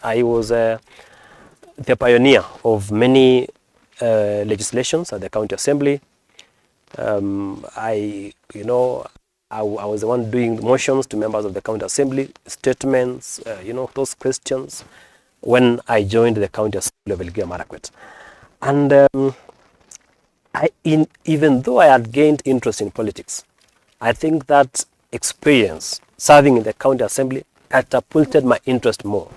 I was the pioneer of many legislations at the county assembly. I was the one doing motions to members of the county assembly, statements, those questions, when I joined the county assembly of Elgeyo Marakwet. And even though I had gained interest in politics, I think that experience serving in the county assembly catapulted my interest more.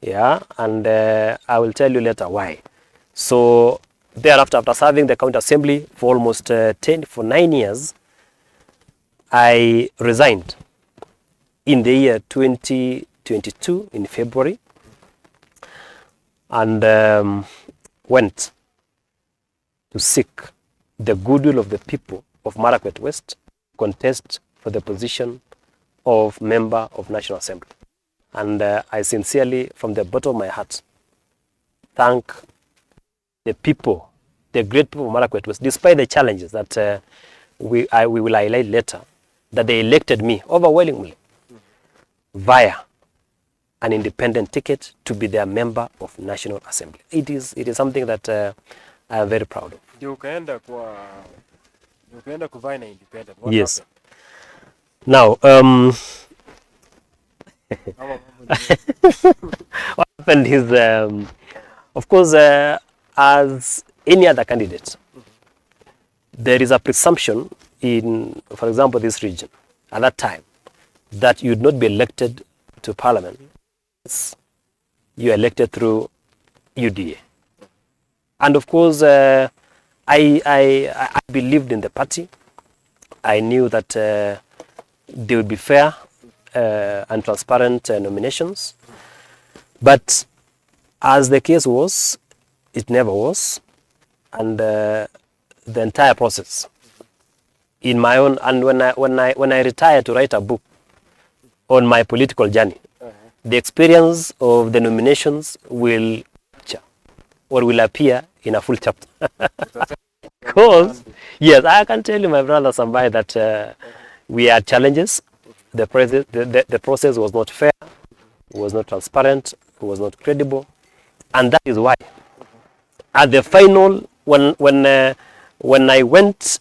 Yeah, and I will tell you later why. So thereafter, after serving the county assembly for almost 9 years, I resigned in the year 2022 in February, and went to seek the goodwill of the people of Marakwet West, contest for the position of member of National Assembly. And I sincerely, from the bottom of my heart, thank the people, the great people of Marakwet West, despite the challenges that we will highlight later, that they elected me overwhelmingly via an independent ticket to be their member of National Assembly. It is something that I am very proud of. Ukaenda kuvaa na independent. What yes. happened? Now, what happened is, of course, as any other candidate, there is a presumption in, for example, this region, at that time, that you would not be elected to parliament. You are elected through UDA. And of course, I believed in the party. I knew that there would be fair and transparent nominations. But as the case was, it never was. And the entire process, in my own, and when I retired to write a book on my political journey, the experience of the nominations will capture or will appear in a full chapter. Because, yes, I can tell you, my brother Sambai, that we had challenges. The process was not fair, was not transparent, was not credible, and that is why, at the final, when I went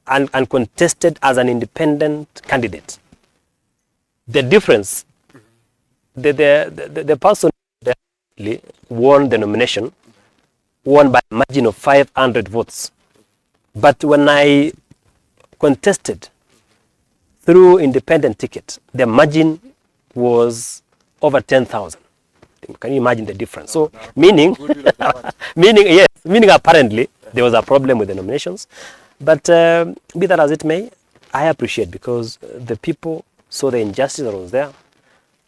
and contested as an independent candidate, the difference, the person that won the nomination won by a margin of 500 votes. But when I contested through independent ticket, the margin was over 10,000. Can you imagine the difference? So, meaning apparently there was a problem with the nominations. But be that as it may, I appreciate, because the people saw the injustice that was there,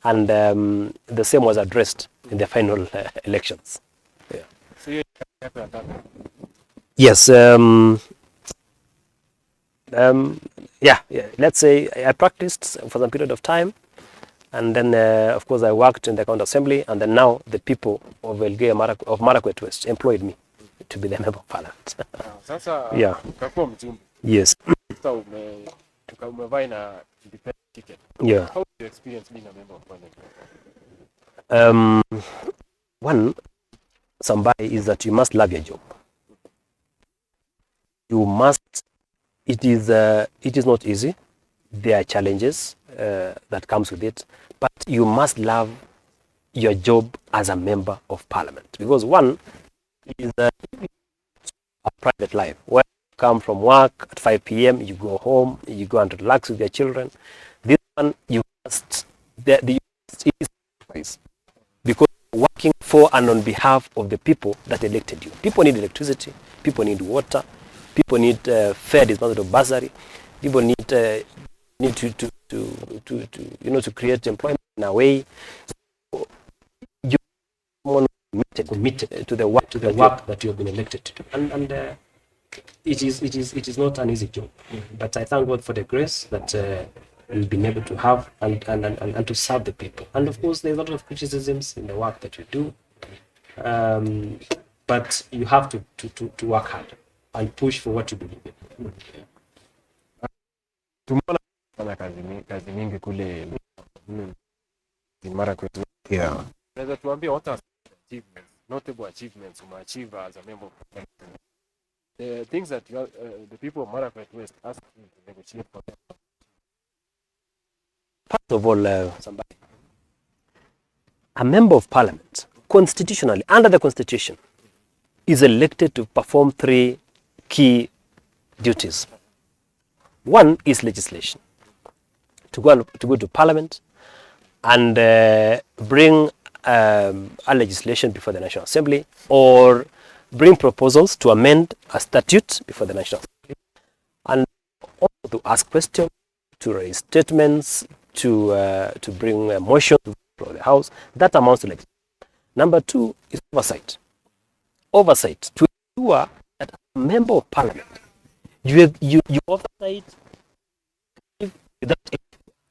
and the same was addressed in the final elections. Yeah. So you have to Yes. Yeah. Let's say I practiced for some period of time, and then of course I worked in the county assembly, and then now the people of Marakwet West employed me to be the member of parliament. Sasa Yeah. ukakuwa mjumbe. Yes. Sasa umevaa na independent ticket. Yeah. How did you experience being a member of parliament? One, somebody, is that you must love your job. You must. It is not easy. There are challenges that comes with it, but you must love your job as a member of parliament, because one is a private life where you come from work at 5 p.m. you go home, you go and relax with your children. This one you must sacrifice, because working for and on behalf of the people that elected you. People need electricity, people need water, people need fair disbursement of bursary, people need to create employment in a way. So you are committed to the work that you have been elected to do, and it is not an easy job. But I thank God for the grace that we've been able to have and to serve the people. And of course, there's a lot of criticisms in the work that you do, but you have to work hard and push for what you believe in. Tumeona fanya kazi mingi kule in Marakwet. Yeah. Unaweza tuambia what are achievements, notable achievements umeachieve as a member of parliament? The things that you are, the people of Marakwet West ask you to negotiate for them. First of all, somebody, a member of parliament, constitutionally, under the constitution, is elected to perform 3 key duties. One is legislation, to go to parliament and bring a legislation before the National Assembly, or bring proposals to amend a statute before the National Assembly, and also to ask questions, to raise statements, to bring a motion to the House. That amounts to legislation. Number 2 is oversight. Oversight, to ensure that a member of parliament, you oversight without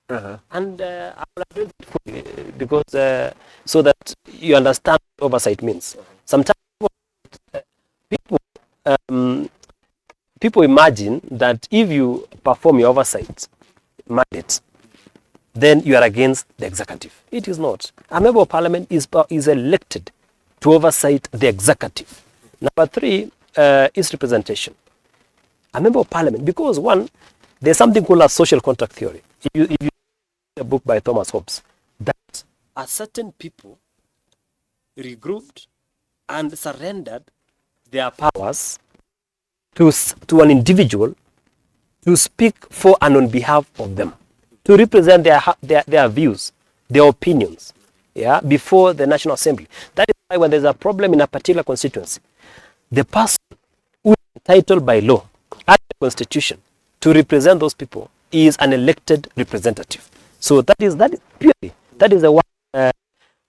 and I will address it for you, because so that you understand what oversight means. Sometimes people imagine that if you perform your oversight mandate, then you are against the executive. It is not. A member of parliament is elected to oversight the executive. Number 3 is representation. A member of parliament, because one, there's something called a social contract theory. If you read a book by Thomas Hobbes, that a certain people regrouped and surrendered their powers to an individual to speak for and on behalf of them, to represent their views, their opinions, before the National Assembly. That is why when there's a problem in a particular constituency, the person who is entitled by law and the Constitution to represent those people is an elected representative. So that is purely, that is the one of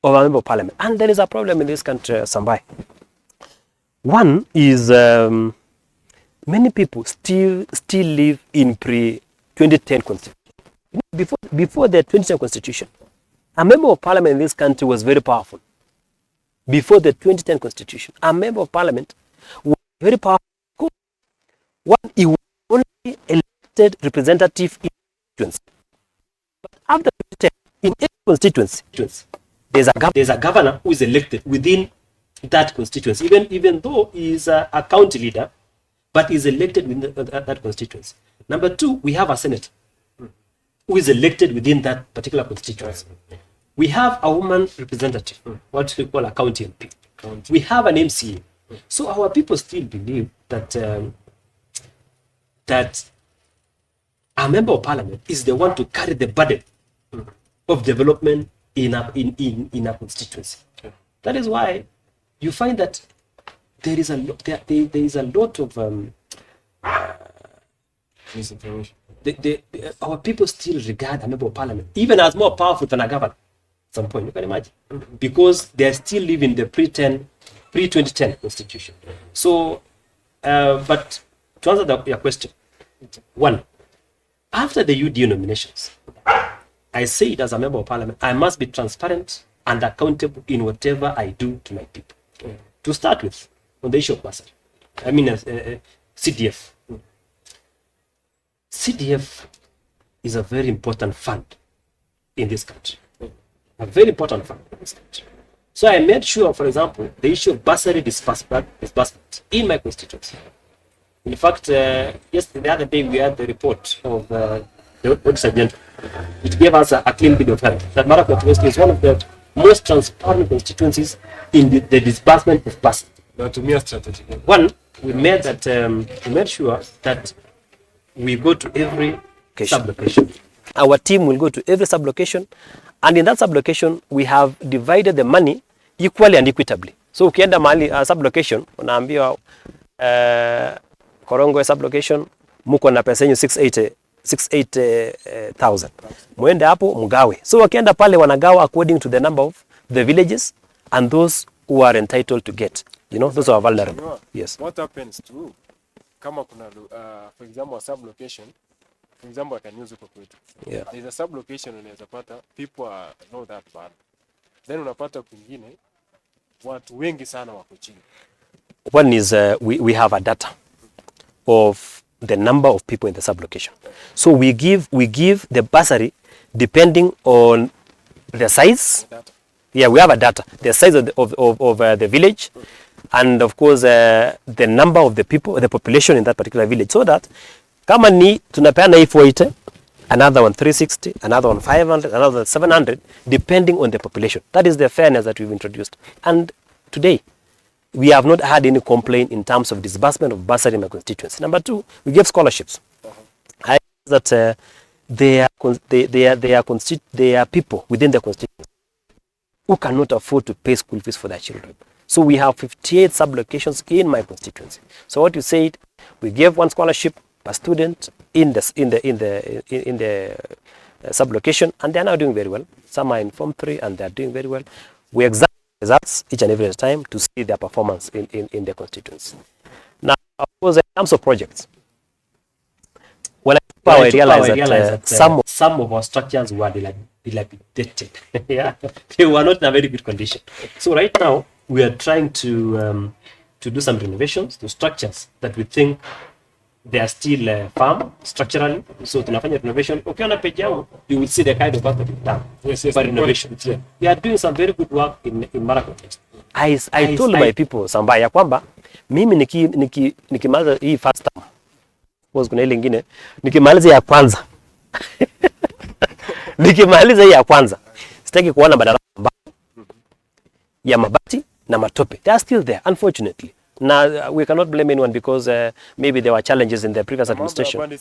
a member of parliament. And there is a problem in this country, Sambai. One is many people still live in pre-2010 constitution. Before the 2010 constitution, a member of parliament in this country was very powerful. Before the 2010 constitution, a member of parliament was very powerful. One, he was only elected representative in constituency. But after 2010, in every constituency, there's a governor who is elected within that constituency, even though he is a county leader, but is elected within that constituency. Number 2, we have a senator who is elected within that particular constituency. We have a woman representative, what we call a county MP. We have an MCA. So our people still believe that that a member of parliament is the one to carry the burden of development in a constituency. That is why you find that there is a lot of misinformation. Our people still regard a member of parliament even as more powerful than a governor at some point. You can imagine, because they are still living the pre-2010 constitution. So, but to answer your question, one, after the UDU nominations, I say it as a member of parliament, I must be transparent and accountable in whatever I do to my people. To start with, on the issue of bursary, CDF. CDF is a very important fund in this country. A very important fund in this country. So I made sure, for example, the issue of bursary disbursement in my constituency. In fact, the other day we had the report of the Auditor General. It gave us a clean bill of health that Marakwet West is one of the most transparent constituencies in the disbursement of bursary. Now, to me, a strategy. One, we made sure that we go to every sub-location. Our team will go to every sub-location, and in that sub-location, we have divided the money equally and equitably. So ukienda mahali sub-location, unaambiwa Korongwe sub-location, muko na pesa yenu 680,000. Muende hapo mgawe. So wakienda pale wanagawa according to the number of the villages and those who are entitled to get. You know, those who are vulnerable. Yes. What happens to kama kuna for example a sub-location, for example I can use huko kwetu. Yeah. There is a sub-location unaweza pata people are not that bad. Then unapata kwingine watu wengi sana wako chini. One is we have a data of the number of people in the sub-location. So we give the bursary depending on the size Yeah, we have a data, the size of the village, and of course the number of the people, the population in that particular village, so that kama ni tunapeana hii 480, another one 360, another one 500, another 700, depending on the population. That is the fairness that we've introduced. And today, we have not had any complaint in terms of disbursement of bursary in my constituency. Number two, we give scholarships. I that there are people within the constituency who cannot afford to pay school fees for their children. So we have 58 sub-locations in my constituency. So what you said, we gave one scholarship per student in the sub-location, and they are now doing very well. Some are in Form 3 and they are doing very well. We examine results each and every time to see their performance in their constituency. Now, of course, in terms of projects, when I realized that some of our structures were dilapidated. Yeah, they were not in a very good condition. So right now, we are trying to do some renovations to structures that we think they are still firm structurally. So tunafanya renovation. Ukiona page yao, you will see the kind of work that we've done for renovation. Yeah. We are doing some very good work in Marakwet. I told my people Samba ya kwamba mimi nikimaliza hii first term, was kuna ile nyingine nikimaliza ya kwanza nikimaliza hii ya kwanza sitaki kuona madarasa ya mabati na matope. They are still there, unfortunately. Now, we cannot blame anyone because maybe there were challenges in the previous administration.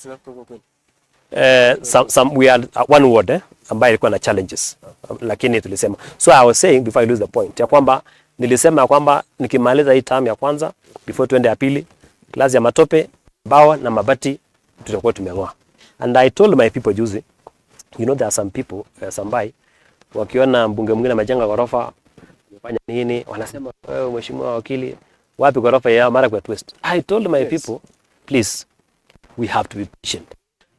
We had one ward ambayo ilikuwa na challenges, lakini tulisema. So I was saying before I lose the point, ya kwamba nilisema kwamba nikimaliza hii term ya kwanza before tuende ya pili, class ya matope, bawa na mabati tutakuwa tumengoa. And I told my people juzi, you know, there are some people Sambai wakiona mbunge mwingine majenga ghorofa amefanya nini, wanasema wewe mheshimiwa wakili, wapi ghorofa ya Marakwet West? I told my people, please, we have to be patient.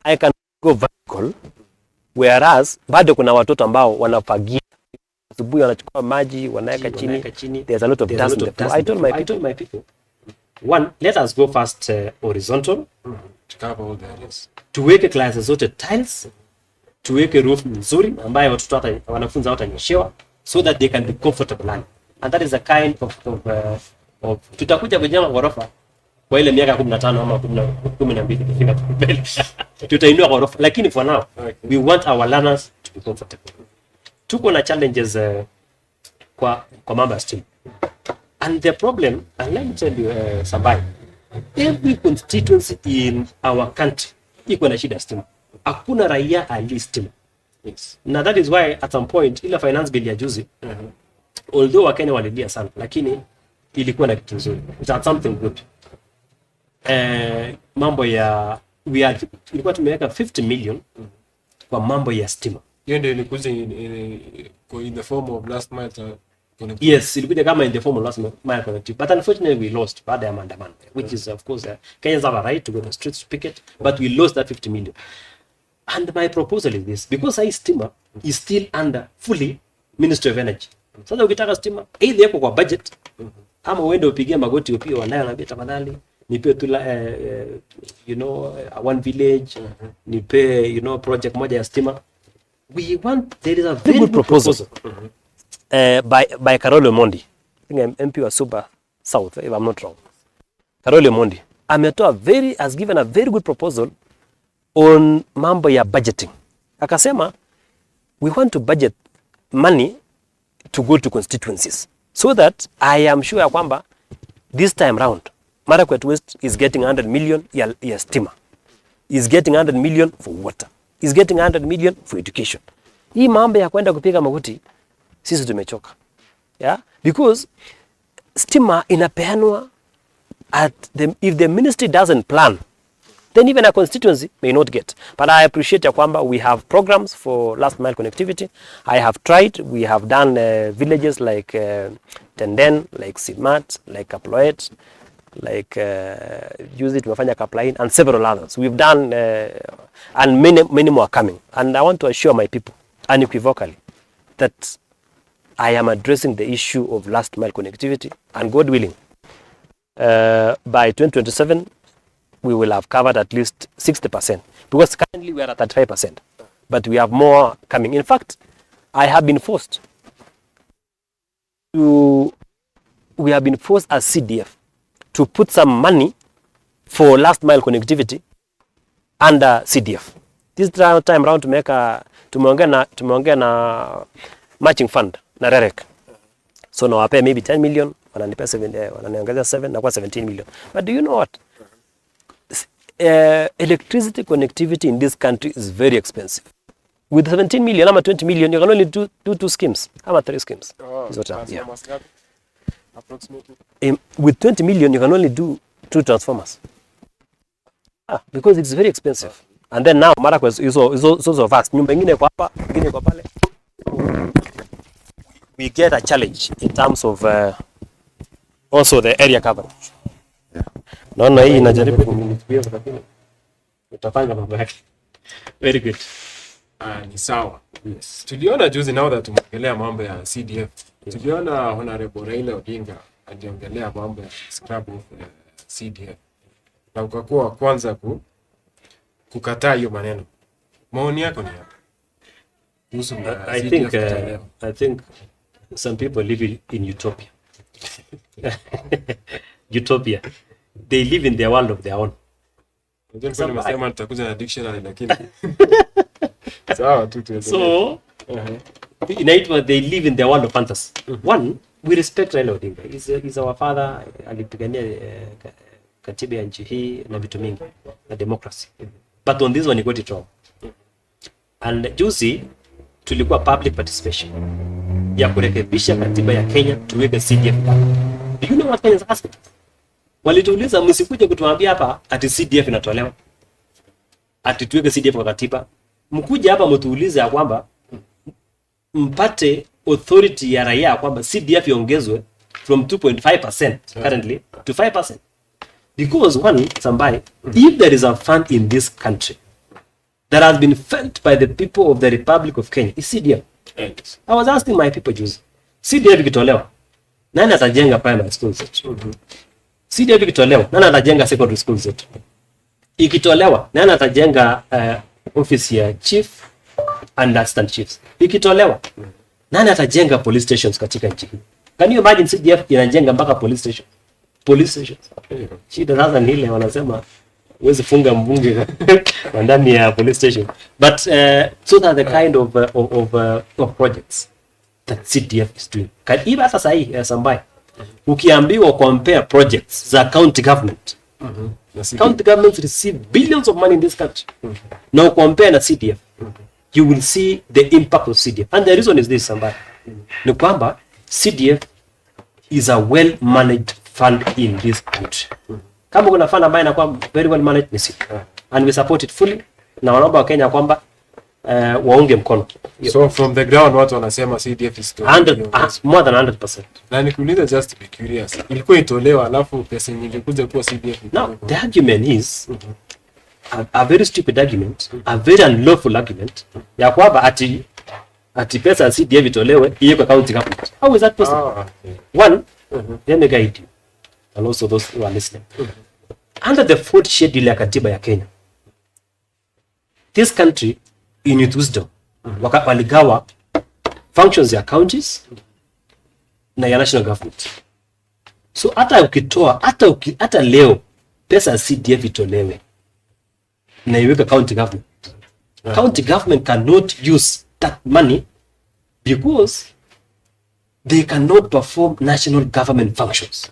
I can go vertical, whereas bado kuna watoto ambao wanafagia asubuhi, wanachukua maji wanaweka chini. There's a lot of dust in the floor. I told my people, one, let us go first horizontal to cover all the areas. Tuweke classes zote tiles, tuweke roof nzuri ambayo watoto hata wanafunza watanyeshewa, so that they can be comfortable. And that is a kind of tutakuja kujenga ghorofa kwa ile miaka 15 ama 12 kufika mbele. Tutainua ghorofa, lakini for now we want our learners to be comfortable. Tuko na challenges kwa mambo ya STEM. And the problem, and let me tell you Sabai, every constituency in our country iko na shida STEM. Hakuna raia ali STEM. Yes. Now that is why at some point ile finance bill ya juzi, although Wakenya walilia sana, lakini ilikuwa na kitu nzuri. It had something good. Mambo ya ilikuwa tumeweka 50 million kwa mambo ya stima. Hiyo ndio ilikuja in the form of last mile connectivity. Yes, ilikuja kama in the form of last mile connectivity. But unfortunately we lost baada ya maandamano, which is of course Kenyans have a right to go to the streets to picket, but we lost that 50 million. And my proposal is this, because hii stima is still under fully Ministry of Energy. Sasa ukitaka stima either yako kwa budget, ama uende upigie magoti upie wanayo na beta tafadhali nipe tu one village, nipe project moja ya stima. We want, there is a very good proposal by Karole Mondi, I think MP wa Super South, if I'm not wrong. Karole Mondi has given a very good proposal on mambo ya budgeting. Akasema we want to budget money to go to constituencies, so that I am sure kwamba this time round Marakwet West is getting 100 million ya stima, is getting 100 million for water, is getting 100 million for education. Hii mambo ya kwenda kupiga magoti sisi tumechoka. Yeah, because stima inapeanwa if the ministry doesn't plan, then even a constituency may not get. But I appreciate kwamba we have programs for last mile connectivity. I have tried, we have done villages like Tenden, like Simat, like Kaploet, like Juzi tumefanya Kaplain, and several others. We've done and many more are coming. And I want to assure my people unequivocally that I am addressing the issue of last mile connectivity, and God willing, by 2027 we will have covered at least 60%, because currently we are at 35%, but we have more coming. In fact, I have been forced we have been forced as CDF to put some money for last mile connectivity under CDF. This time around tumeongea na matching fund na REREC. So nawapea maybe 10 million, wananipea 7, wananiongezea 7 na kwa 17 million. But do you know what? Electricity connectivity in this country is very expensive. With 17 million ama 20 million, you can only do 2 schemes ama 3 schemes. Yeah. Approximately. With 20 million, you can only do 2 transformers. Because it's very expensive. And then now Marakwet is also vast. Nyumba ingine kwa hapa, ingine kwa pale. We get a challenge in terms of also the area coverage. Yeah. Naona hii inajaribu kumilikia lakini utafanya mambo yake. Very good. Ni sawa. Yes. Tuliona juzi now that tumeongelea mambo ya CDF. Tuliona Honorable Raila Odinga aliongelea mambo ya scrap of CDF. Na ukakuwa kwanza kukataa hiyo maneno. Maoni yako ni yapi? I think some people live in utopia. Utopia. They live in their world of their own. Ndio nimesema nitakuja na dictionary lakini. Sawa tu tuendelee. So, inaitwa they live in their world of fantasy. One, we respect Raila Odinga. He's our father. Alipigania katiba ya nchi hii na vitu mingi na democracy. But on this one he got it wrong. And juzi tulikuwa public participation ya kurekebisha katiba ya Kenya tuweke CDF. Do you know what Kenyans asked? Walituuliza msikuje kutuambia hapa ati CDF inatolewa. Ati tuweke CDF kwa katiba. Mkuje hapa mtuulize ya kwamba mpate authority ya raia kwamba CDF iongezwe from 2.5% currently to 5%. Because one, somebody, if there is a fund in this country that has been felt by the people of the Republic of Kenya, is CDF. I was asking my people just, CDF ikitolewa, nani atajenga primary schools zetu? CDF ikitolewa, nani atajenga secondary schools zetu? Ikitolewa, nani atajenga office ya chief and assistant chiefs? Ikitolewa, nani atajenga police stations katika nchi hii? Can you imagine CDF inajenga mpaka police stations? Shida sasa ni ile wanasema uweze funga mbunge ndani ya police station. But so that the kind of projects that CDF is doing. Even hata sasa hii Sambai ukiambiwa compare projects za county government. County governments receive billions of money in this country. Now compare na CDF. You will see the impact of CDF. And the reason is this, Sambai. Ni kwamba CDF is a well managed fund in this country. Kama kuna fund ambayo inakuwa very well managed ni CDF. And we support it fully. Na wanaomba wa Kenya kwamba waunge mkono. So from the ground watu wanasema CDF is more than 100%. Na nikuuliza just to be curious. Ilikuwa itolewa alafu pesa nyingi kuja kwa CDF. Now the argument is a very stupid argument, a very unlawful argument ya kwamba ati pesa ya CDF itolewe iwe kwa county government. How is that possible? One, let me guide you and also those who are listening. Under the 4th schedule ya katiba ya Kenya, this country in its wisdom waligawa functions ya counties na ya national government. So hata ukitoa hata leo pesa ya CDF itolewe na iweke county government. County government cannot use that money because they cannot perform national government functions.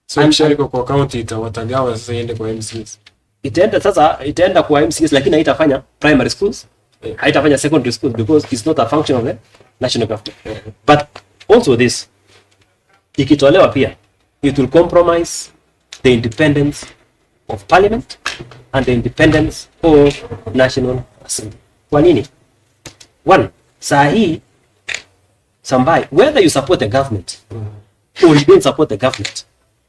So mshirika kwa county itawatagawa sasa iende kwa MCs. Itaenda kwa MCs lakini haitafanya primary schools, haitafanya secondary schools because it's not a function of the national government. But also this, ikitolewa pia, it will compromise the independence of parliament and the independence of national assembly. Kwa nini? One, saa hii Sambai, whether you support the government or you don't support the government,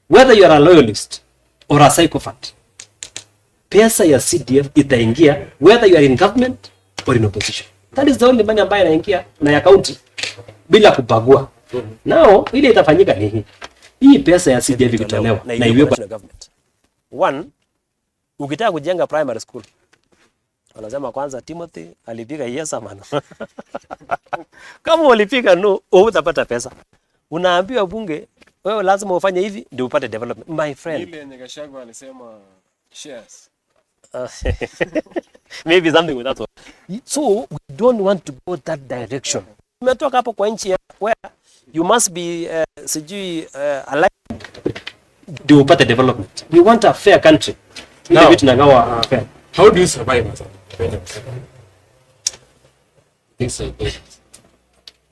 whether you are a loyalist or a psychopath, pesa ya CDF itaingia whether you are in government or in opposition. That is the only money ambayo inaingia na ya county bila kubagua. Now ile itafanyika ni hii pesa ya CDF ikitolewa na iwe kwa government. One, ukitaka kujenga primary school, wanasema kwanza Timothy alipiga yes ama no. Kama ulipiga no, utapata pesa. Unaambiwa bunge wewe lazima ufanye hivi ndio upate development. My friend. Ile yenye Gachagua alisema shares. Maybe something with that one. So we don't want to go that direction. Tumetoka hapo kwa nchi where you must be aligned to upate development. We want a fair country. Now, fair. How do you survive as a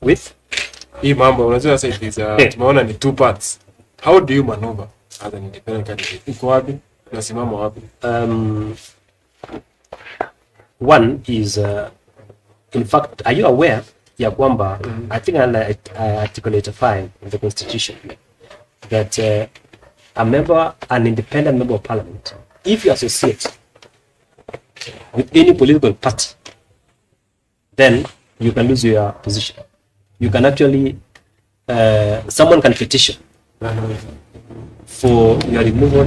With hii mambo unajua sasa hivi tumeona ni two parts. How do you maneuver as an independent candidate? Uko wapi? Unasimama wapi? One is in fact, are you aware ya kwamba I think Article 85 of the Constitution that an independent member of parliament, if you associate with any political party, then you can lose your position. You can actually, someone can petition for your removal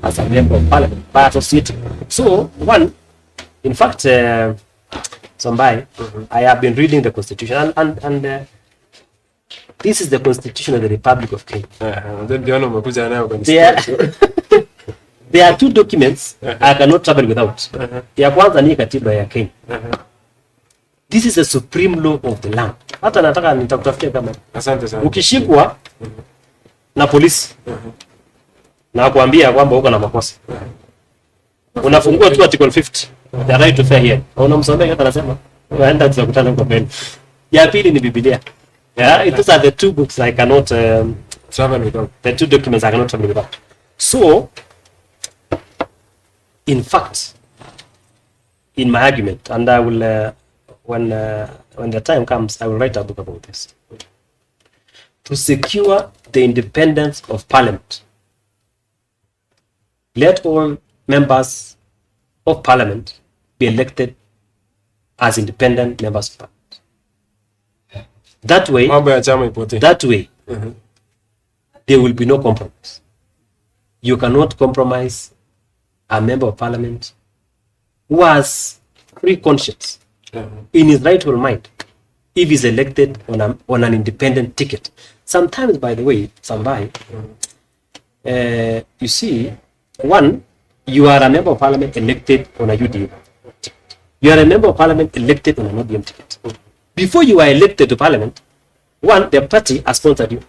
as a member of parliament by associating. So, one, in fact, Sombai, I have been reading the Constitution, and this is the Constitution of the Republic of Kenya. There are two documents I cannot travel without. Ya kwanza ni katiba ya Kenya. This is the supreme law of the land. Hata nataka nitakutafutia kama. Asante sana. Ukishikwa na polisi na kuambia kwamba uko na makosa, unafungua tu article 50, the right to fair hearing. Unamsomea hata anasema waenda tukutana huko mbele. Ya pili ni Biblia. Yeah, those are the two books I cannot travel without. The two documents I cannot travel without. So, in fact, in my argument, and I will, when the time comes, I will write a book about this. To secure the independence of Parliament, let all members of Parliament be elected as independent members of Parliament. That way, there will be no compromise. You cannot compromise a member of Parliament who has free conscience in his rightful mind if he's elected on an independent ticket. Sometimes, by the way, you see, one, you are a member of Parliament elected on a UDM ticket. You are a member of Parliament elected on an ODM ticket. Before you are elected to Parliament, one, the party has sponsored you.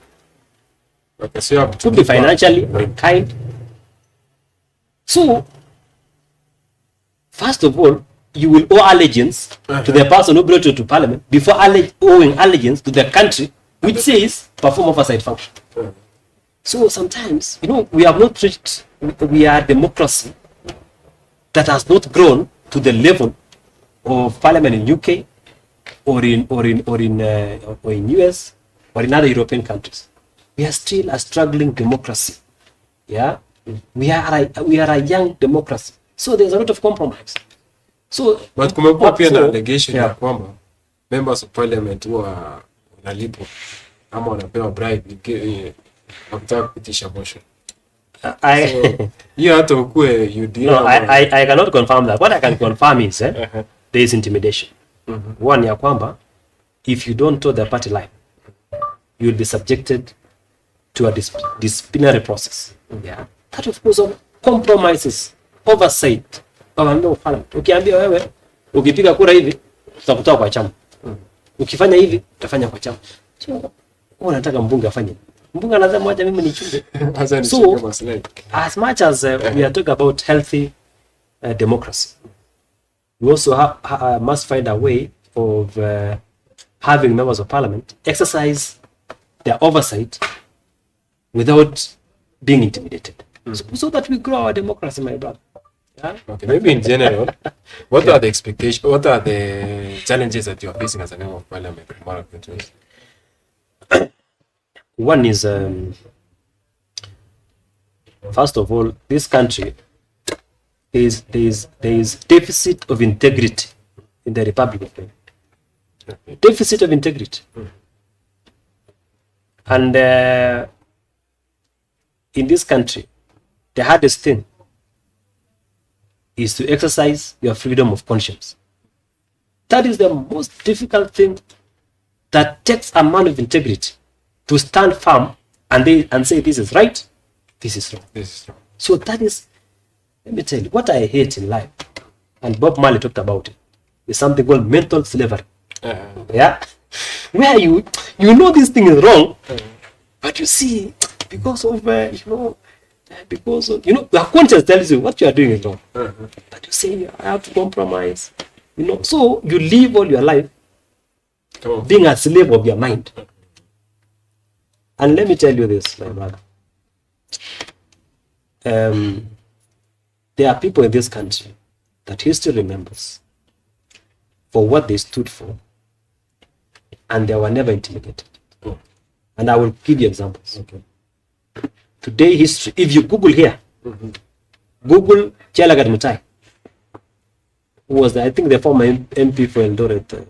Okay, so you have to be financially kind. So, first of all, you will owe allegiance to the person who brought you to Parliament before owing allegiance to the country which says perform oversight function. So sometimes, we have not reached, we are a democracy that has not grown to the level of Parliament in UK or in US or in other European countries. We are still a struggling democracy. Yeah, we are a young democracy. So there's a lot of compromise. So, but kumekuwa pia na allegation ya kwamba members of parliament huwa wanalipwa ama wanapewa bribe wakitaka kupitisha motion. Hiyo hata ukue UDA. No, I cannot confirm that. What I can confirm is there is intimidation. One ya kwamba if you don't toe the party line, you will be subjected to a disciplinary process. Yeah. That of course compromises oversight of a member of parliament. Ukiambia wewe ukipiga kura hivi tutakutoa kwa chama. Ukifanya hivi tutafanya kwa chama. So unataka mbunge afanye. Mbunge anasema acha mimi nichunge. So as much as we are talking about healthy democracy, we also must find a way of having members of parliament exercise their oversight without being intimidated. So that we grow our democracy, my brother. Yeah? Okay, maybe in general, what are the expectations, what are the challenges that you are facing as a member of parliament in Marakwet? One is, first of all, this country, there is deficit of integrity in the Republic of Kenya. Deficit of integrity. And in this country, the hardest thing is to exercise your freedom of conscience. That is the most difficult thing that takes a man of integrity to stand firm and say this is right, this is wrong. This is wrong. So that is, let me tell you, what I hate in life, and Bob Marley talked about it, is something called mental slavery. Yeah, where you know this thing is wrong, but you see, because of because of, the conscience tells you what you are doing is wrong, but you say I have to compromise. So you live all your life being a slave of your mind. And let me tell you this, my brother. There are people in this country that history remembers for what they stood for, and they were never intimidated. And I will give you examples. Okay. Today history, if you Google here, Google Chelagat Mutai, who was I think the former MP for Eldoret,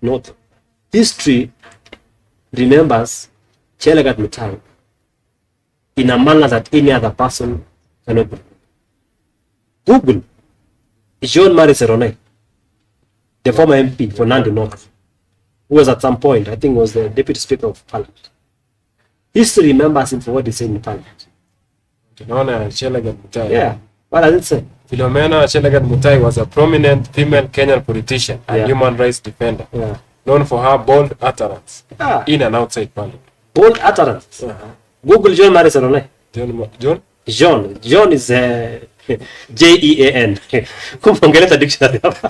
North. History remembers Chelagat Mutai in a manner that any other person cannot. Google Jean-Marie Seroney, the former MP for Nandi North, who was at some point, I think was the Deputy Speaker of Parliament. History remembers him for what he said in Parliament. Tunaona Chelagat Mutai. Yeah. What does it say? Philomena Chelagat Mutai was a prominent female Kenyan politician and human rights defender, known for her bold utterance in and outside Parliament. Bold utterance. Google Jean-Marie Seroney. John? John is Jean. Kumongeleza dictionary hapa.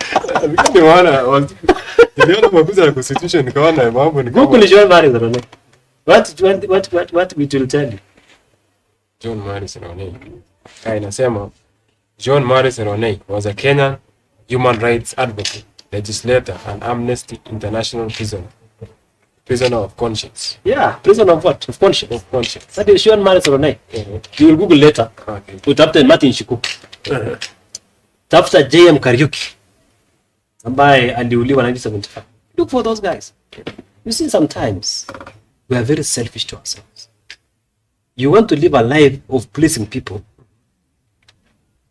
Niliona mabuza ya constitution nikaona mambo ni kama Google Jean-Marie Seroney. What we will tell you? Jean-Marie Seroney. Inasema Jean-Marie Seroney was a Kenyan human rights advocate, legislator, and Amnesty International prisoner of conscience. Yeah, prisoner of what? Of conscience. Of conscience. That is Jean-Marie Seroney. You will Google later. Okay. Utafuta Martin Shiku. Tafuta JM Kariuki, ambaye aliuliwa 1975. Look for those guys. You see, sometimes we are very selfish to ourselves. You want to live a life of pleasing people,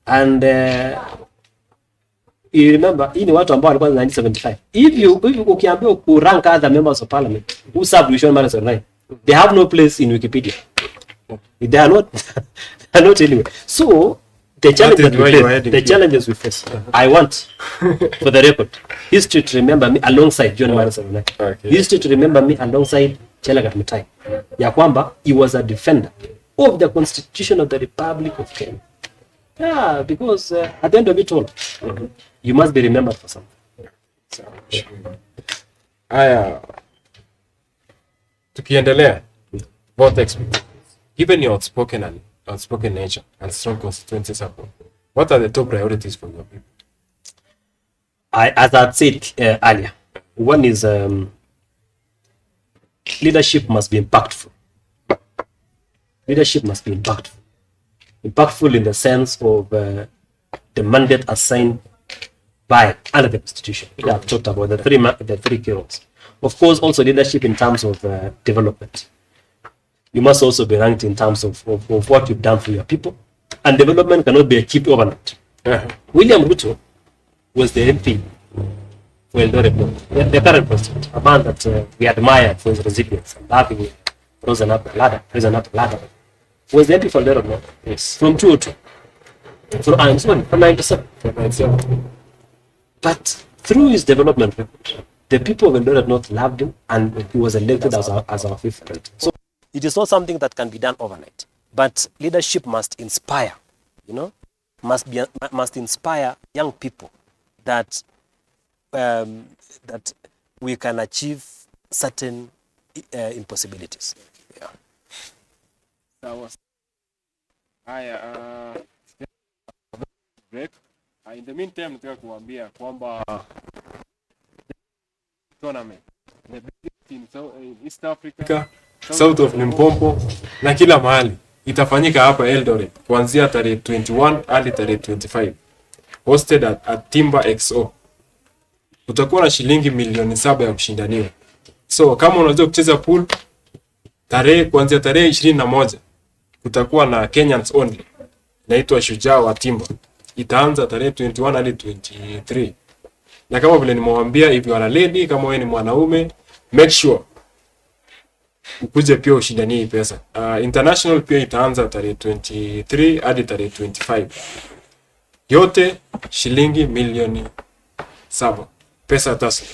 and you remember, hii ni watu ambao walikuwa 1975. If you ukiambiwa ku rank other members of parliament who served Jean-Marie Seroney, they have no place in Wikipedia. They are not anywhere. So the challenges we face. I want, for the record, history to remember me alongside Jean-Marie Seroney. Okay. History to remember me alongside Chelagat Mutai. Ya kwamba he was a defender of the Constitution of the Republic of Kenya. Yeah, because at the end of it all, you must be remembered for something. Aya, tukiendelea, both experiences. Given your outspoken nature and strong constituency support, what are the top priorities for your people? As I said earlier, one is leadership must be impactful. Leadership must be impactful. Impactful in the sense of the mandate assigned by under the Constitution. We have talked about the three key roles. Of course, also leadership in terms of development. You must also be ranked in terms of what you've done for your people. And development cannot be achieved overnight. William Ruto was the MP for Eldoret North, the current president, a man that we admire for his resilience and having risen up the ladder, was the MP for Eldoret North. Yes. From 2002. From 97. But through his development record, the people of Eldoret North loved him, and he was elected as our fifth president. So it is not something that can be done overnight, but leadership must inspire, must inspire young people that that we can achieve certain impossibilities. Yeah. Break. In the meantime, nataka kuambia kwamba tournament the biggest in East Africa, south of Limpopo na kila mahali itafanyika hapa Eldoret kuanzia tarehe 21 hadi tarehe 25, hosted at Timber XO. Utakuwa na shilingi milioni 7 ya kushindaniwa. So kama unaweza kucheza pool, kuanzia tarehe 21 kutakuwa na Kenyans only, inaitwa Shujaa wa Timber. Itaanza tarehe 21 hadi 23. Na kama vile nimewambia, if you are a lady, kama wewe ni mwanaume, make sure ukuje pia ushindanie hii pesa. International pia itaanza tarehe 23 hadi tarehe 25. Yote shilingi milioni 7 pesa taslimu.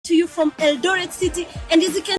To you from Eldoret City, and as you can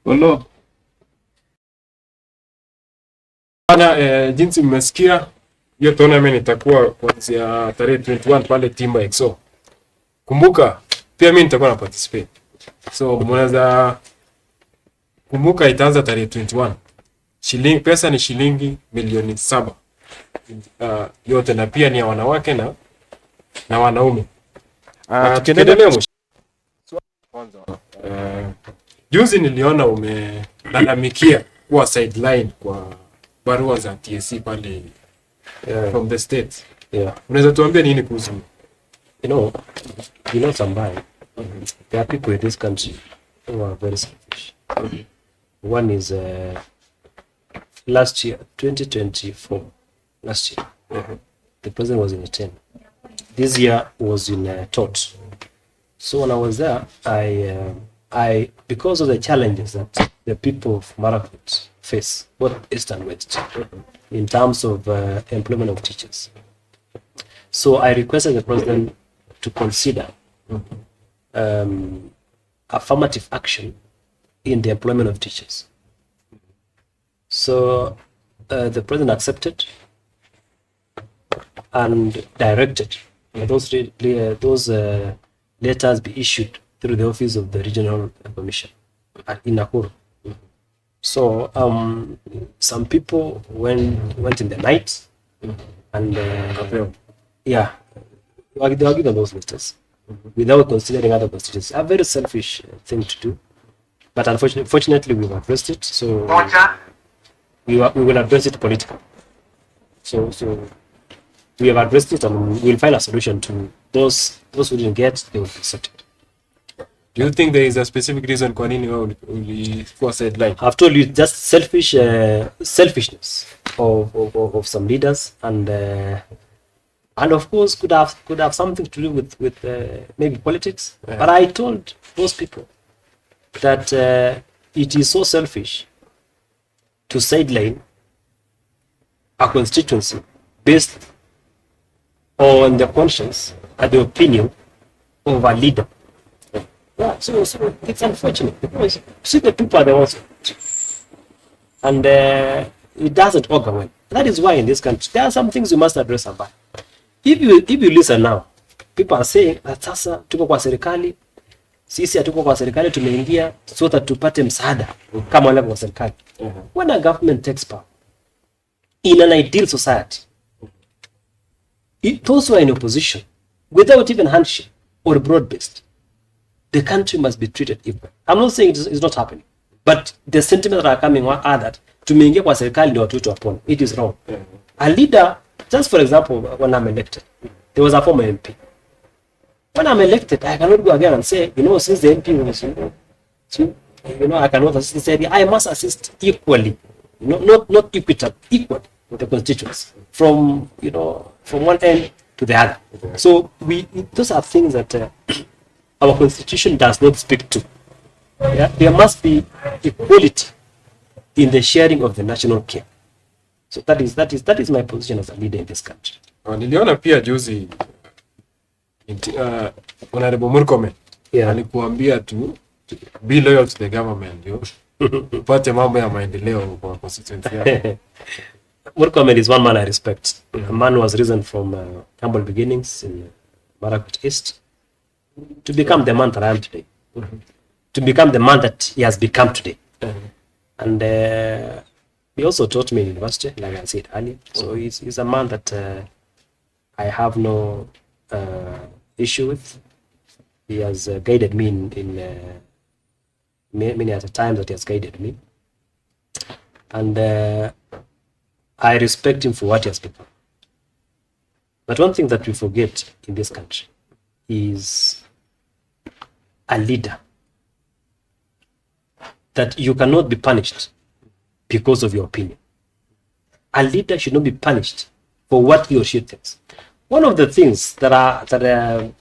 Hello. Bana, jinsi mmesikia hiyo tournament itakuwa kuanzia tarehe 21 pale Timba XO. Kumbuka pia mimi nitakuwa na participate. So mnaweza kumbuka itaanza tarehe 21. Pesa ni shilingi milioni 7. Yote na pia ni ya wanawake na wanaume. Tukiendelea kwanza, juzi niliona umelalamikia kuwa sideline kwa barua za TSC pale from the states. Unaweza tuambia nini kuhusu? You know somebody. There are people in this country who are very selfish. One is last year, 2024. Last year, the president was in a 10. This year was in a tot. So when I was there, I because of the challenges that the people of Marakwet face, both east and west, in terms of employment of teachers. So I requested the president to consider affirmative action in the employment of teachers. So the president accepted and directed those letters be issued through the office of the regional commission in Nakuru. So some people went in the night and they were given those letters without considering other constituencies. A very selfish thing to do, but unfortunately we've addressed it. So we will address it politically. So we have addressed it and we'll find a solution to those who didn't get, they will be accepted. Do you think there is a specific reason kwa nini wewe ulikuwa sideline? I've told you just selfishness of some leaders and of course could have something to do with maybe politics. But I told those people that it is so selfish to sideline a constituency based on the conscience and the opinion of a leader. Yeah, so it's unfortunate because see the people are the ones, and it doesn't augur well. That is why in this country there are some things you must address about. If you listen now, people are saying that sasa tuko kwa serikali, sisi hatuko kwa serikali, tumeingia so that tupate msaada kama wale wa serikali. When a government takes power in an ideal society, those who are in opposition, without even handshake or broad-based, the country must be treated equal. I'm not saying it's not happening, but the sentiments that are coming are that tumeingia kwa serikali ndio watu wapone. It is wrong. A leader, just for example, when I'm elected, there was a former MP. When I'm elected, I cannot go again and say, since the MP was, I cannot assist. I must assist equally, not equitable, equal with the constituents from one end to the other. So those are things that our constitution does not speak to. There must be equality in the sharing of the national care. So that is my position as a leader in this country. Niliona pia juzi Honorable Murkomen alikuambia to be loyal to the government, upate mambo ya maendeleo kwa constituency yako. Murkomen is one man I respect. A man who has risen from humble beginnings in Marakwet East to become the man that I am today. To become the man that he has become today. And he also taught me in university, like I said earlier. So he's a man that I have no issue with. He has guided me in many other times that he has guided me. And I respect him for what he has become. But one thing that we forget in this country is a leader that you cannot be punished because of your opinion. A leader should not be punished for what he or she thinks. One of the things that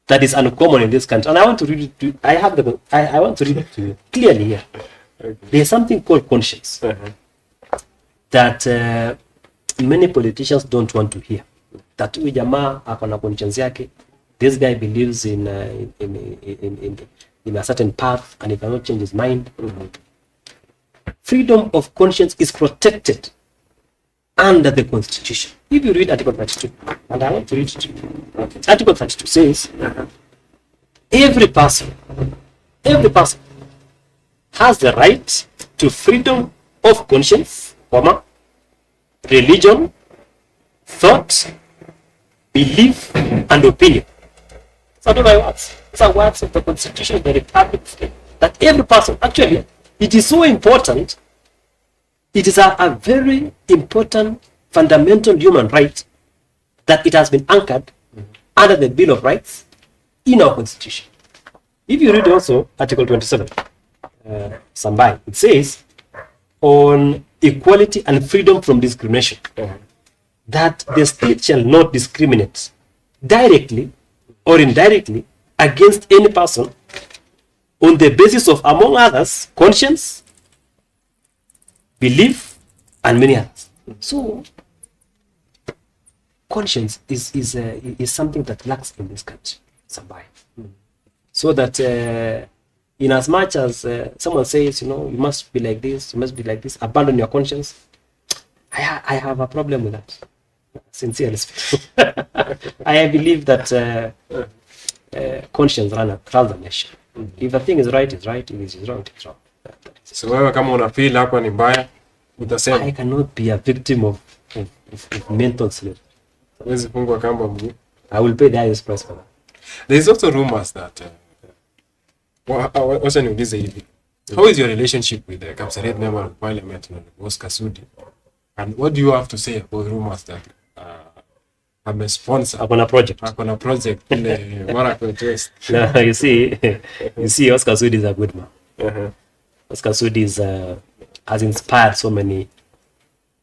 is uncommon in this country, and I want to read it. I want to read it to you clearly here. There is something called conscience that many politicians don't want to hear. That huyu jamaa ako na conscience yake. This guy believes in a certain path and he cannot change his mind. Freedom of conscience is protected under the Constitution. If you read Article 32, and I want to read it to you. Article 32 says, every person has the right to freedom of conscience, religion, thought, belief, and opinion. These are not my words. These are words of the Constitution of the Republic of Kenya. That every person, actually, it is so important. It is a very important fundamental human right that it has been anchored under the Bill of Rights in our Constitution. If you read also Article 27, Sambai, it says on equality and freedom from discrimination, that the state shall not discriminate directly or indirectly against any person on the basis of, among others, conscience, belief, and many others. So, conscience is something that lacks in this country, Sambai. So that in as much as someone says, you must be like this, you must be like this, abandon your conscience, I have a problem with that, sincerely speaking. I believe that conscience runs the nation. If a thing is right, it's right. If it's wrong, it's wrong. So wewe kama una feel hapa ni mbaya, utasema I cannot be a victim of mental slavery. Huwezi fungwa kamba mguu. I will pay the highest price for that. There is also rumors that wacha niulize hivi. How is your relationship with the Kapseret member of parliament, Oscar Sudi? And what do you have to say about rumors that I'm a sponsor? Akona project. Akona project in the Marakwet West. No, you see, Oscar Sudi is a good man. Oscar Sudi has inspired so many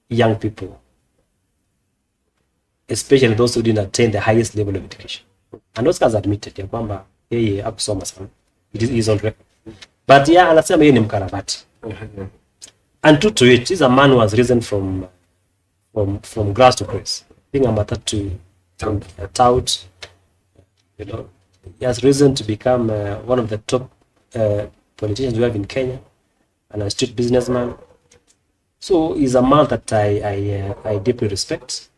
young people, especially those who didn't attain the highest level of education. And Oscar has admitted ya kwamba yeye hakusoma sana. It is on record. But yeah, anasema yeye ni mkarabati. And true to it, he's a man who has risen from grass to grace. Being a matter to a tout, he has risen to become one of the top politicians we have in Kenya, and a street businessman. So he's a man that I deeply respect.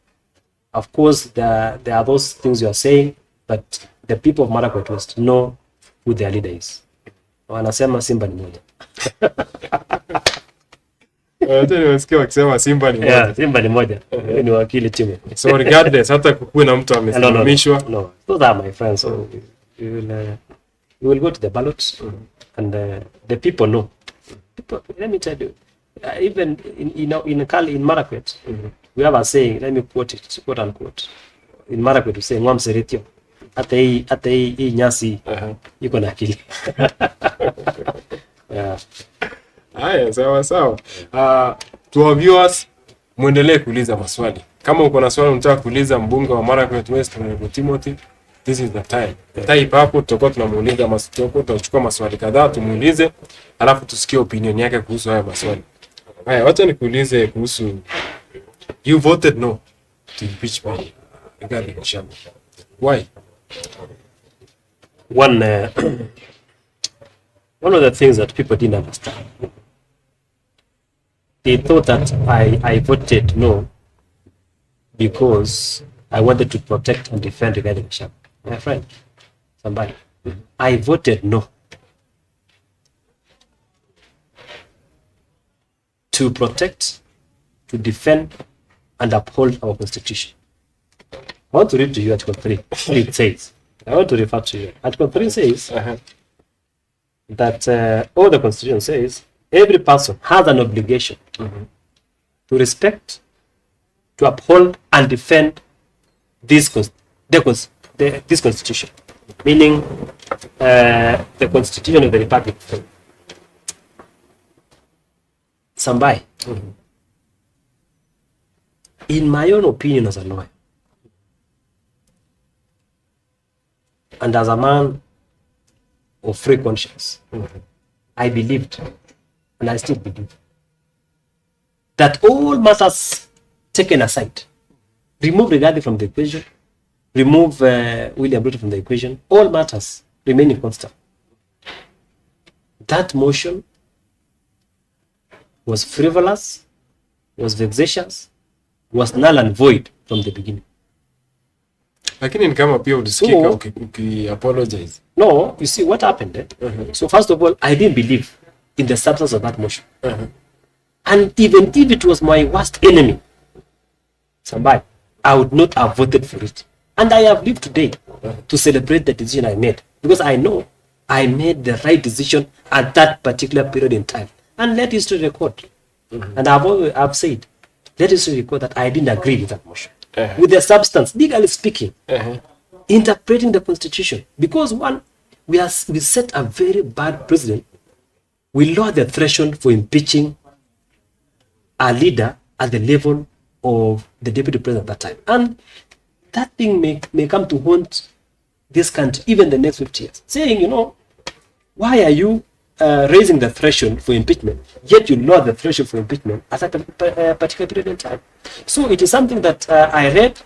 Of course, there are those things you are saying, but the people of Marakwet West know who their leader is. Wanasema Simba ni moja. Nimesikia wakisema Simba ni moja. Yeah, Simba ni moja. Ni wakili timu. So regardless, hata kukuwe na mtu amesimamishwa. No, those are my friends. So you will go to the ballot, and the people know. People, let me tell you, even in Marakwet, we have a saying. Let me quote it, quote unquote. In Marakwet, we say "Ngwam seretio." Hata hii nyasi iko na akili. Yeah. Haya, sawa. To our viewers, muendelee kuuliza maswali. Kama uko na swali unataka kuuliza mbunge wa Marakwet West na Timothy, this is the time. Type hapo, tutakuwa tunamuuliza maswali, tutachukua maswali kadhaa tumuulize, alafu tusikie opinion yake kuhusu haya maswali. Haya, wacha nikuulize kuhusu you voted no to impeach me regarding Kipchumba. Why? One of the things that people didn't understand, they thought that I voted no because I wanted to protect and defend regarding Kipchumba. My friend, somebody, I voted no to protect, to defend, and uphold our constitution. I want to read to you Article 3. It says, I want to refer to you. Article 3 says that all the constitution says every person has an obligation to respect, to uphold, and defend this constitution, meaning the constitution of the Republic. Sambai, in my own opinion as a lawyer, and as a man of free conscience, I believed, and I still believe, that all matters taken aside, remove Rigathi from the equation, remove William Ruto from the equation, all matters remaining constant. That motion was frivolous, was vexatious, was null and void from the beginning. Lakini ni kama pia ulisikika uki-apologize. No, you see what happened. So first of all, I didn't believe in the substance of that motion. And even if it was my worst enemy, somebody, I would not have voted for it. And I have lived today to celebrate the decision I made, because I know I made the right decision at that particular period in time. And let history record. And I've said, let history record that I didn't agree with that motion. With the substance, legally speaking, interpreting the constitution. Because one, we set a very bad precedent. We lower the threshold for impeaching a leader at the level of the deputy president at that time. And that thing may come to haunt this country even the next 50 years. Saying, you know, why are you raising the threshold for impeachment, yet you lower the threshold for impeachment at a particular period in time? So it is something that I read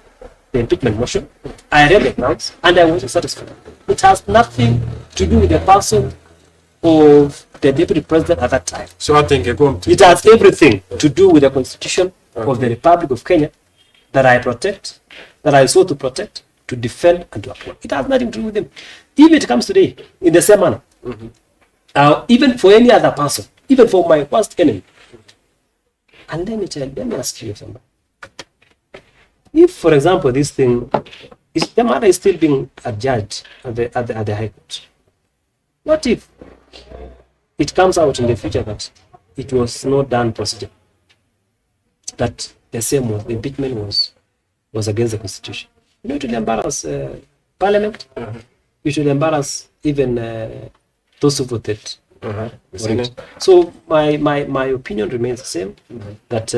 the impeachment motion, I read the grounds, and I was satisfied. It has nothing to do with the person of the deputy president at that time. So I think it has everything to do with the constitution of the Republic of Kenya that I protect, that I sought to protect, to defend, and to uphold. It has nothing to do with them. If it comes today in the same manner, even for any other person, even for my worst enemy, and let me ask you something. If, for example, this thing, the matter is still being adjudged at the High Court, what if it comes out in the future that it was not done procedure, that the impeachment was against the constitution? You know, it will embarrass Parliament. It will embarrass even those who voted. So my opinion remains the same, that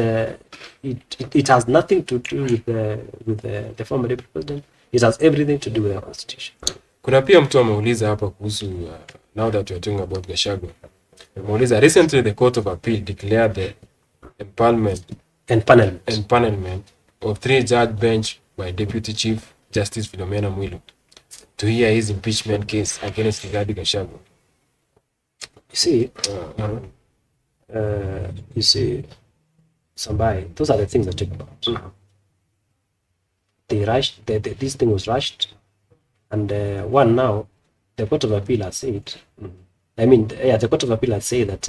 it has nothing to do with the former deputy president. It has everything to do with our constitution. Kuna pia mtu ameuliza hapa kuhusu now that we are talking about Gachagua. Ameuliza, recently the Court of Appeal declared the empanelment of 3-judge bench by Deputy Chief Justice Philomena Mwilu to hear his impeachment case against Rigathi Gachagua. You see, Sambai, those are the things I talk about. They rushed. This thing was rushed, and now the Court of Appeal has said. The Court of Appeal has said that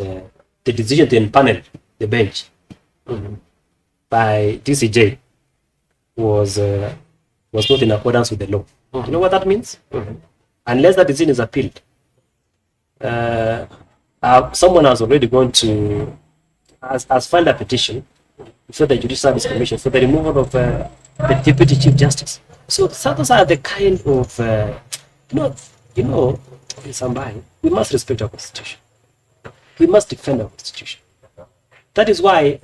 the decision to empanel the bench by DCJ was not in accordance with the law. You know what that means? Unless that decision is appealed, someone has already gone to has filed a petition before the Judicial Service Commission for the removal of the Deputy Chief Justice. So those are the kind of in Sambai, we must respect our constitution. We must defend our constitution. That is why,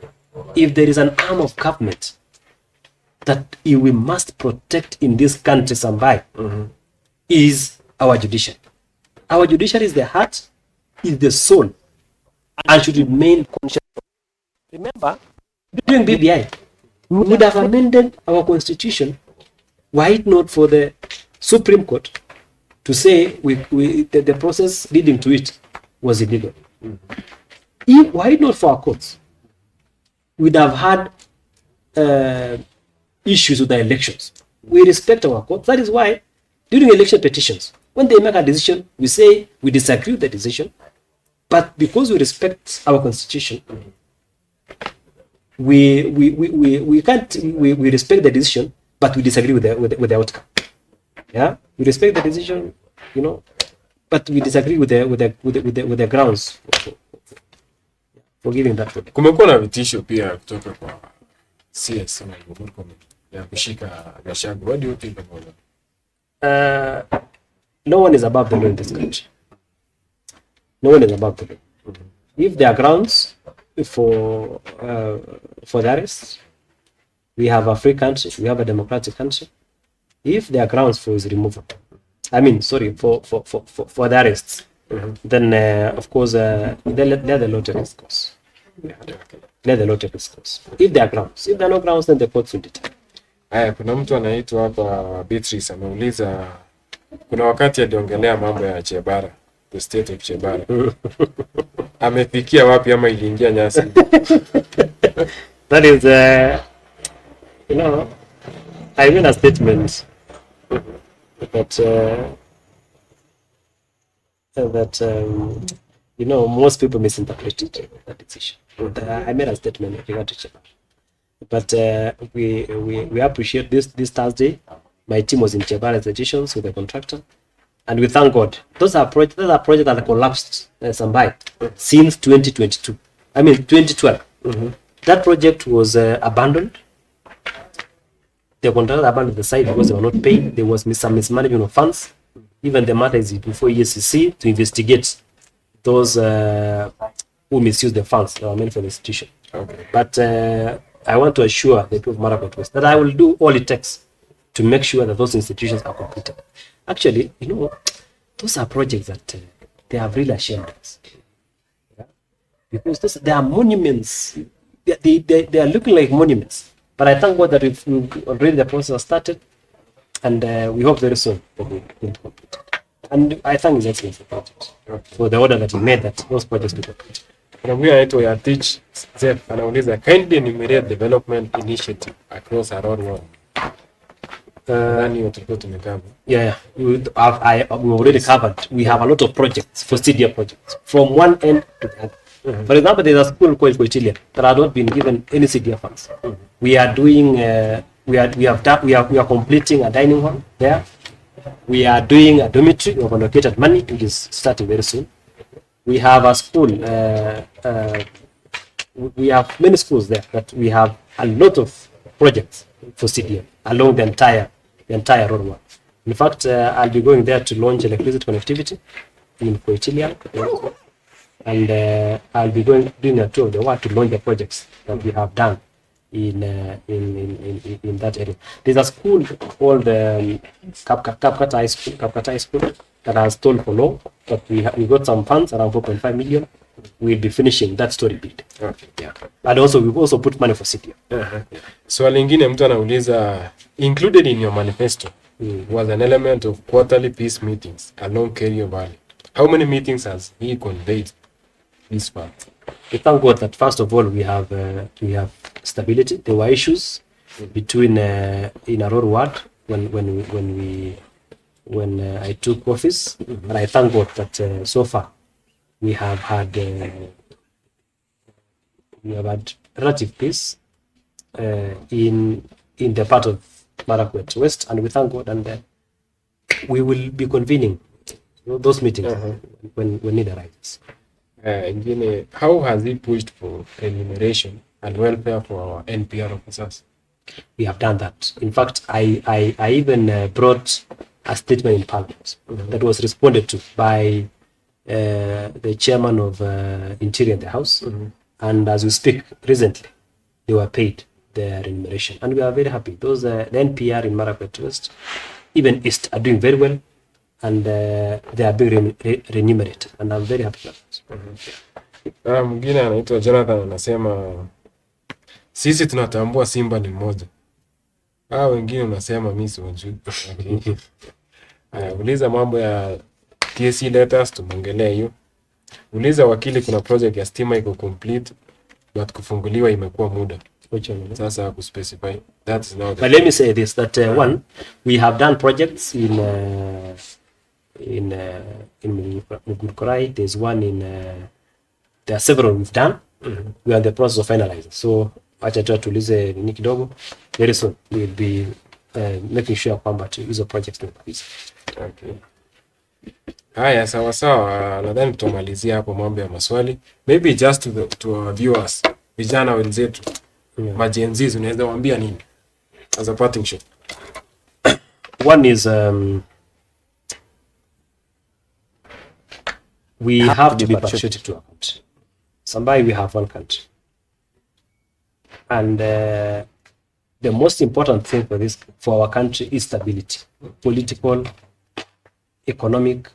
if there is an arm of government that we must protect in this country, Sambai, is our judiciary. Our judiciary is the heart, is the soul, and should remain conscious. Remember, during BBI, we would have amended our constitution were it not for the Supreme Court to say the process leading to it was illegal. Were it not for our courts, we'd have had issues with the elections. We respect our courts. That is why, during election petitions, when they make a decision, we say we disagree with the decision, but because we respect our constitution, we respect the decision, but we disagree with the outcome. Yeah, we respect the decision, but we disagree with the grounds for giving that vote. Kumekuwa na vitisho pia kutoka kwa CS ya kushika Gachagua. What do you think about that? No one is above the law in this country. No one is above the law. If there are grounds for the arrest, we have a free country, we have a democratic country. If there are grounds for his removal, for the arrests, then of course let the law take its course. Let the law take its course. If there are grounds, if there are no grounds, then the courts will determine. Haya, kuna mtu anaitwa hapa Beatrice ameuliza, kuna wakati aliongelea mambo ya Chebara, the state of Chebara. Amefikia wapi ama iliingia nyasi? That is I made a statement that most people misinterpreted that decision. I made a statement with regard to Chebara, but we appreciate this Thursday. My team was in Chebara institutions with the contractor, and we thank God. Those are projects that have collapsed Sambai since 2022. I mean 2012. That project was abandoned. The contractor abandoned the site because they were not paying. There was some mismanagement of funds. Even the matter is before ESCC to investigate those who misuse the funds that were meant for the institution. Okay. But I want to assure the people of Marakwet West that I will do all it takes to make sure that those institutions are completed. Actually, those are projects that they have really ashamed us. Yeah? Because they are monuments. They are looking like monuments. But I thank God that we've already the process has started, and we hope very soon that we will complete it. And I thank His Excellency for the order that he made that those projects be completed. Kuna mwingine anaitwa Yatich Zef anauliza kindly enumerate development initiative across around world. Tulikuwa tumekava. Yeah. We already covered. We have a lot of projects for CDF projects from one end to the other. For example, there's a school called Koitilia that has not been given any CDF funds. We are doing. We are completing a dining hall there. We are doing a dormitory of allocated money, which is starting very soon. We have a school. We have many schools there that we have a lot of projects for CDF along the entire roadway. In fact, I'll be going there to launch electricity connectivity in Koitilia, and I'll be doing a tour of the world to launch the projects that we have done in that area. There's a school called Kapkata High School that has told for long, but we got some funds around 4.5 million. We'll be finishing that story build. Okay. Yeah. And also we've also put money for city. Swali lingine mtu anauliza, included in your manifesto was an element of quarterly peace meetings along Kerio Valley. How many meetings has he conveyed this far? We thank God that first of all we have stability. There were issues between in Aror ward when I took office, and I thank God that so far we have had relative peace in the part of Marakwet West, and we thank God, and we will be convening those meetings when need arises. How has he pushed for remuneration and welfare for our NPR officers? We have done that. In fact, I even brought a statement in Parliament that was responded to by the chairman of Interior in the House, and as we speak, recently they were paid their remuneration, and we are very happy. Those the NPR in Marakwet West, even East, are doing very well, and they are being remunerated, and I'm very happy about that. Mwingine anaitwa Jonathan anasema sisi tunatambua Simba ni mmoja. Wengine unasema mimi siwajui. Uliza mambo ya TSC letters, tumongelea hiyo. Uliza wakili, kuna project ya stima iko complete but kufunguliwa imekuwa muda. Sasa kuspecify. That's now. But let me say this, that one, we have done projects in Mugurkorai. There's one in there are several we've done. We are in the process of finalizing. So acha tuulize nini kidogo. Very soon we will be making sure kwamba hizo projects tumaliza. Okay. Haya, sawa. Nadhani tutamalizia hapo mambo ya maswali. Maybe just to our viewers, vijana wenzetu, majenzi, unaweza waambia nini as a parting shot? One is we have to be patriotic to our country. Somebody, we have one country. And the most important thing for our country is stability, political, economic,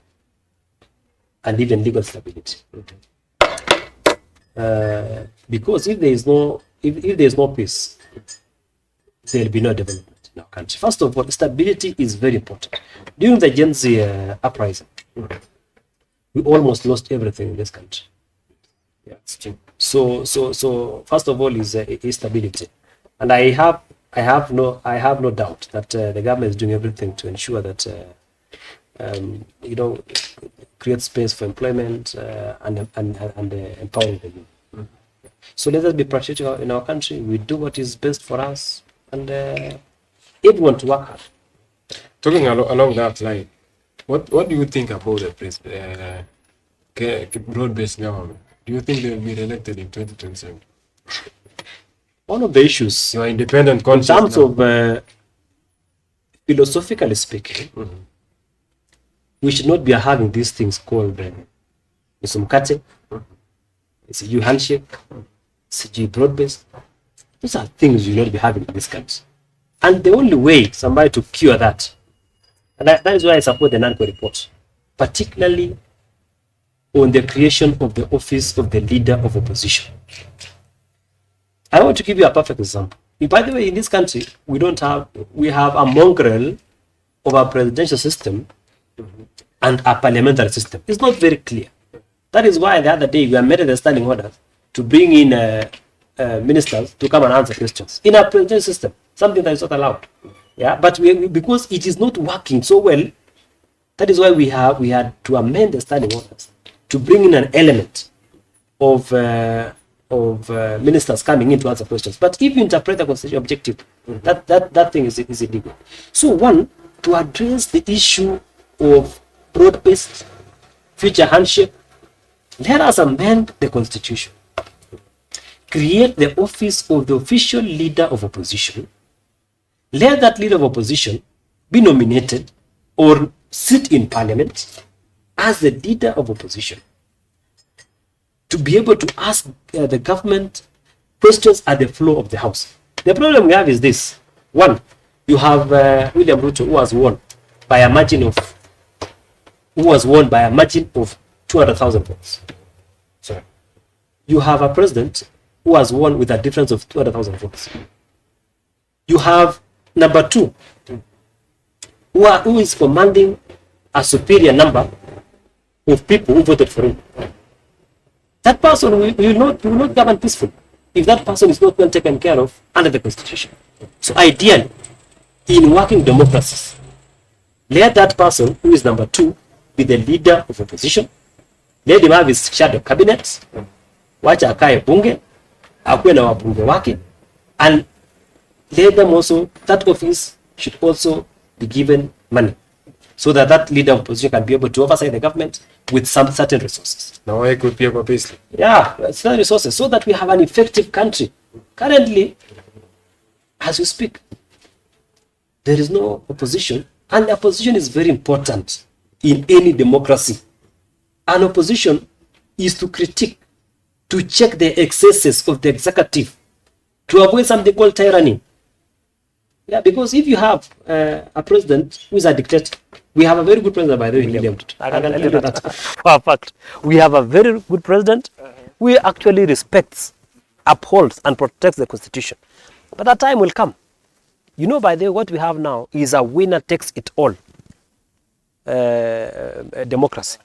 and even legal stability. Because if there is no peace, there will be no development in our country. First of all, stability is very important. During the Gen Z uprising, we almost lost everything in this country. Yeah, it's true. So first of all is stability, and I have no doubt that the government is doing everything to ensure that create space for employment and empowering the youth. So let us be patriotic in our country. We do what is best for us, and everyone to work hard Talking along that line, what do you think about the broad-based government? Do you think they will be elected in 2027? One of the issues, You are independent in conscious terms now. of philosophically speaking, we should not be having these things called Msumkate, CG handshake, CG broad-based. Those are things you should not be having in this country. And the only way somebody to cure that, and that is why I support the NANCO report, particularly on the creation of the office of the leader of opposition. I want to give you a perfect example. By the way, in this country, we have a mongrel of a presidential system and a parliamentary system. It's not very clear. That is why the other day we made a standing order to bring in ministers to come and answer questions in a presidential system, something that is not allowed. Yeah, but because it is not working so well, that is why we had to amend the standing orders to bring in an element of ministers coming in to answer questions. But if you interpret the constitutional objective, that thing is illegal. So one, to address the issue of broad-based future handshake, let us amend the constitution, create the office of the official leader of opposition. Let that leader of opposition be nominated or sit in parliament as the leader of opposition to be able to ask the government questions at the floor of the house. The problem we have is this. One, you have William Ruto, who was won by a margin of 200,000 votes. Sorry. You have a president who was won with a difference of 200,000 votes. You have number two, who is commanding a superior number of people who voted for him. That person will not govern peacefully if that person is not well taken care of under the constitution. So ideally, in working democracies, let that person who is number two be the leader of opposition. Let him have his shadow cabinet, wacha akae bunge, akuwe na wabunge wake, and let them also, that office should also be given money so that that leader of opposition can be able to oversight the government with some certain resources. Now I could be a basically. Yeah, certain resources so that we have an effective country. Currently, as we speak, there is no opposition, and the opposition is very important in any democracy. An opposition is to critique, to check the excesses of the executive, to avoid something called tyranny. Yeah, because if you have a president who is a dictator, we have a very good president, by the way, William. I can tell you that for a fact. We have a very good president who actually respects, upholds, and protects the constitution. But that time will come. You know, by the way, what we have now is a winner takes it all democracy,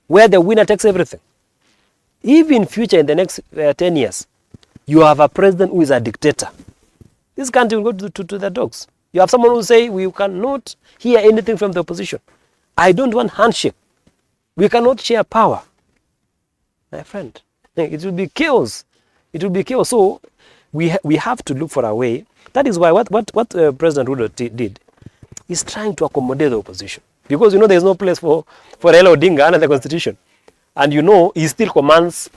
where the winner takes everything. If in future, in the next 10 years, you have a president who is a dictator, this country will go to the dogs. You have someone who say, we cannot hear anything from the opposition. I don't want handshake. We cannot share power. My friend, it will be chaos. It will be chaos. So we have to look for a way. That is why what President Ruto did is trying to accommodate the opposition. Because, you know, there's no place for Raila Odinga under the constitution. And, you know, he still commands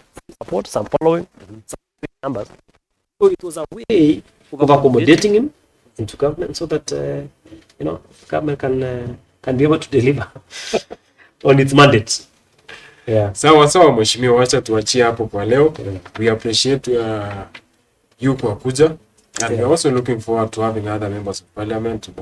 support, some following, some numbers. So it was a way of accommodating him into government so that, you know, government can be able to deliver on its mandate. Yeah. Sawa mheshimiwa, wacha tuachie hapo kwa leo. We appreciate you kwa kuja. And we're also looking forward to having other members of parliament to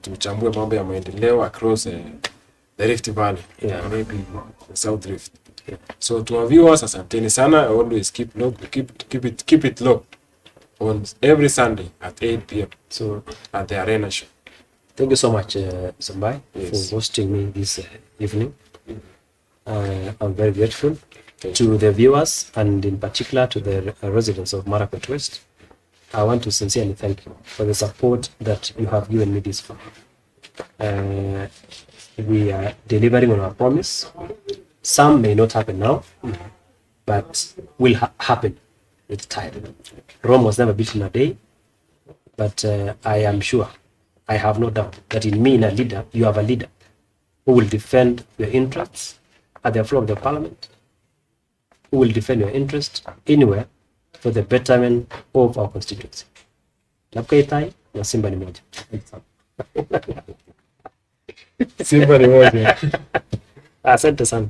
tuchambue mambo ya maendeleo across the Rift Valley, maybe the South Rift. Yeah. So to our viewers, asanteni sana. Always keep it low on every Sunday at 8 p.m. So at the Arena Show. Thank you so much, Sambai, for hosting me this evening. I'm very grateful to the viewers and in particular to the residents of Marakwet West. I want to sincerely thank you for the support that you have given me this far. We are delivering on our promise. Some may not happen now, but will happen with time. Rome was never built in a day, but I am sure I have no doubt that in me, in a leader, you have a leader who will defend your interests at the floor of the parliament, who will defend your interest anywhere for the betterment of our constituency. Lapkaitai na Simba ni moja. Simba ni moja. Asante sana.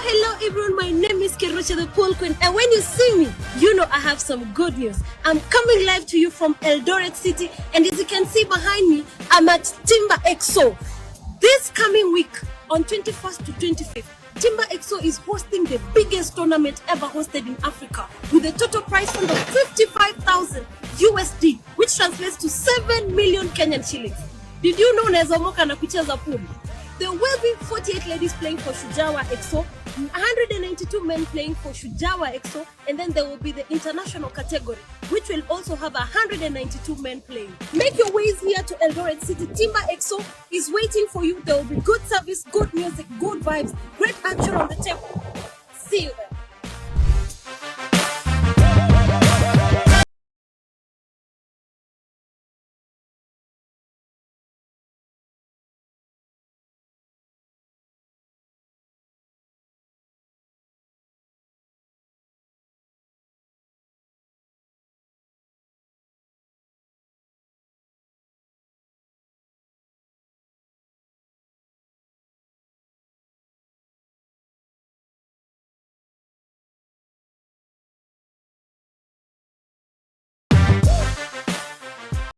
Hello everyone, my name is Kerucha the Pool Queen, and when you see me, you know I have some good news. I'm coming live to you from Eldoret City, and as you can see behind me, I'm at Timber Expo. This coming week, on 21st to 25th, Timber Expo is hosting the biggest tournament ever hosted in Africa, with a total prize fund of 55,000 USD, which translates to 7 million Kenyan shillings. Did you know Nezomoka na kucheza pool? There will be 48 ladies playing for Shujawa Expo, 192 men playing for Shujawa Expo, and then there will be the international category, which will also have 192 men playing. Make your ways here to Eldoret City. Timber Expo is waiting for you. There will be good service, good music, good vibes, great action on the table.